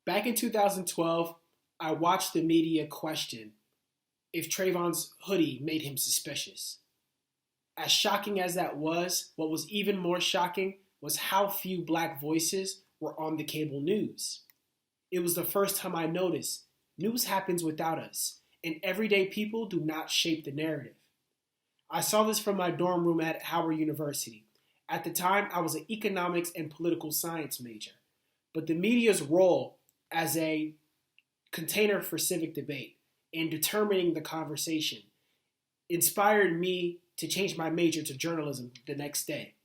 Back in 2012, I watched the media question if Trayvon's hoodie made him suspicious. As shocking as that was, what was even more shocking was how few black voices were on the cable news. It was the first time I noticed news happens without us, and everyday people do not shape the narrative. I saw this from my dorm room at Howard University. At the time, I was an economics and political science major, but the media's role as a container for civic debate and determining the conversation inspired me to change my major to journalism the next day.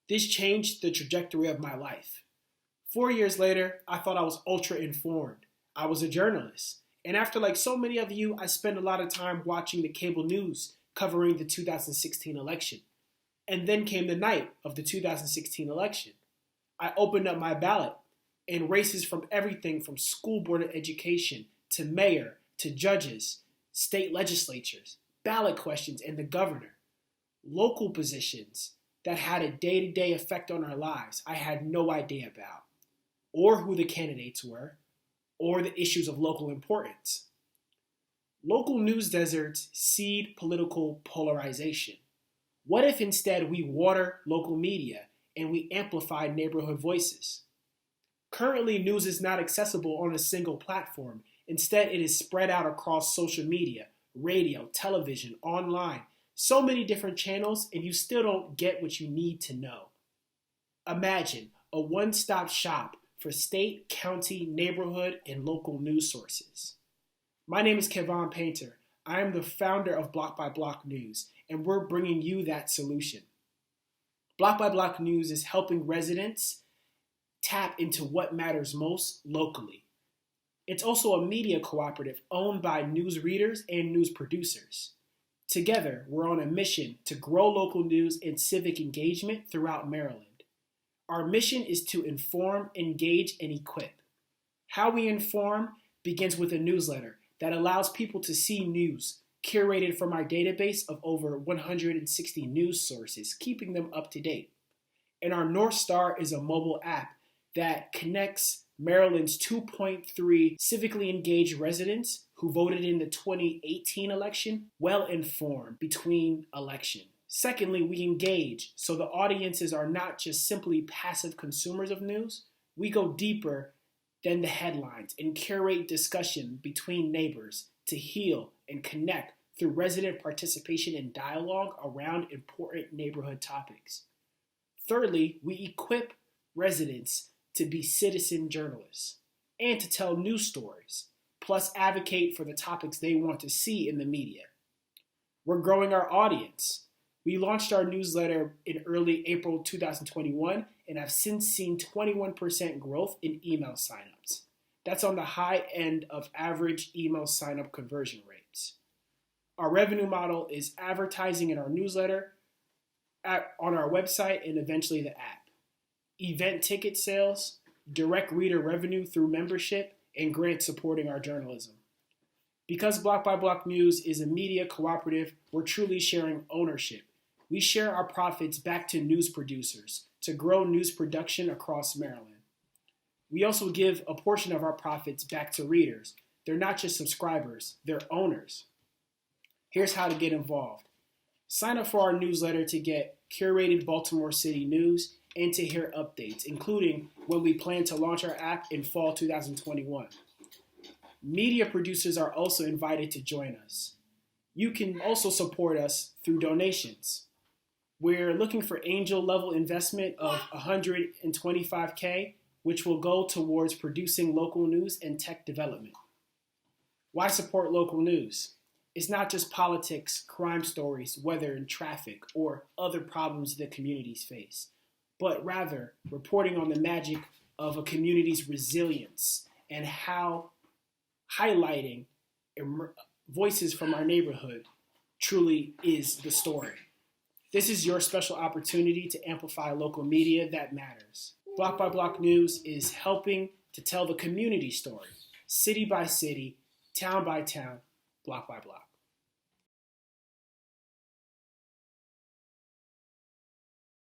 This changed the trajectory of my life. 4 years later, I thought I was ultra informed. I was a journalist. And after, like so many of you, I spent a lot of time watching the cable news covering the 2016 election. And then came the night of the 2016 election. I opened up my ballot, and races from everything from school board of education to mayor to judges, state legislatures, ballot questions, and the governor. Local positions that had a day-to-day effect on our lives I had no idea about, or who the candidates were, or the issues of local importance. Local news deserts seed political polarization. What if instead we water local media and we amplify neighborhood voices? Currently, news is not accessible on a single platform. Instead, it is spread out across social media, radio, television, online, so many different channels, and you still don't get what you need to know. Imagine a one-stop shop for state, county, neighborhood, and local news sources. My name is Kevon Painter. I am the founder of Bloc by Bloc News, and we're bringing you that solution. Bloc by Bloc News is helping residents tap into what matters most locally. It's also a media cooperative owned by news readers and news producers. Together, we're on a mission to grow local news and civic engagement throughout Maryland. Our mission is to inform, engage, and equip. How we inform begins with a newsletter that allows people to see news curated from our database of over 160 news sources, keeping them up to date. And our North Star is a mobile app that connects Maryland's 2.3 civically engaged residents who voted in the 2018 election well informed between elections. Secondly, we engage so the audiences are not just simply passive consumers of news. We go deeper than the headlines and curate discussion between neighbors to heal and connect through resident participation and dialogue around important neighborhood topics. Thirdly, we equip residents to be citizen journalists and to tell news stories, plus advocate for the topics they want to see in the media. We're growing our audience. We launched our newsletter in early April 2021 and have since seen 21% growth in email signups. That's on the high end of average email signup conversion rates. Our revenue model is advertising in our newsletter, on our website, and eventually the app. Event ticket sales, direct reader revenue through membership, and grants supporting our journalism. Because Bloc by Bloc News is a media cooperative, we're truly sharing ownership. We share our profits back to news producers to grow news production across Maryland. We also give a portion of our profits back to readers. They're not just subscribers, they're owners. Here's how to get involved. Sign up for our newsletter to get curated Baltimore City news and to hear updates, including when we plan to launch our app in fall 2021. Media producers are also invited to join us. You can also support us through donations. We're looking for angel level investment of $125K, which will go towards producing local news and tech development. Why support local news? It's not just politics, crime stories, weather and traffic, or other problems that communities face, but rather reporting on the magic of a community's resilience and how highlighting voices from our neighborhood truly is the story. This is your special opportunity to amplify local media that matters. Bloc by Bloc News is helping to tell the community story, city by city, town by town, block by block.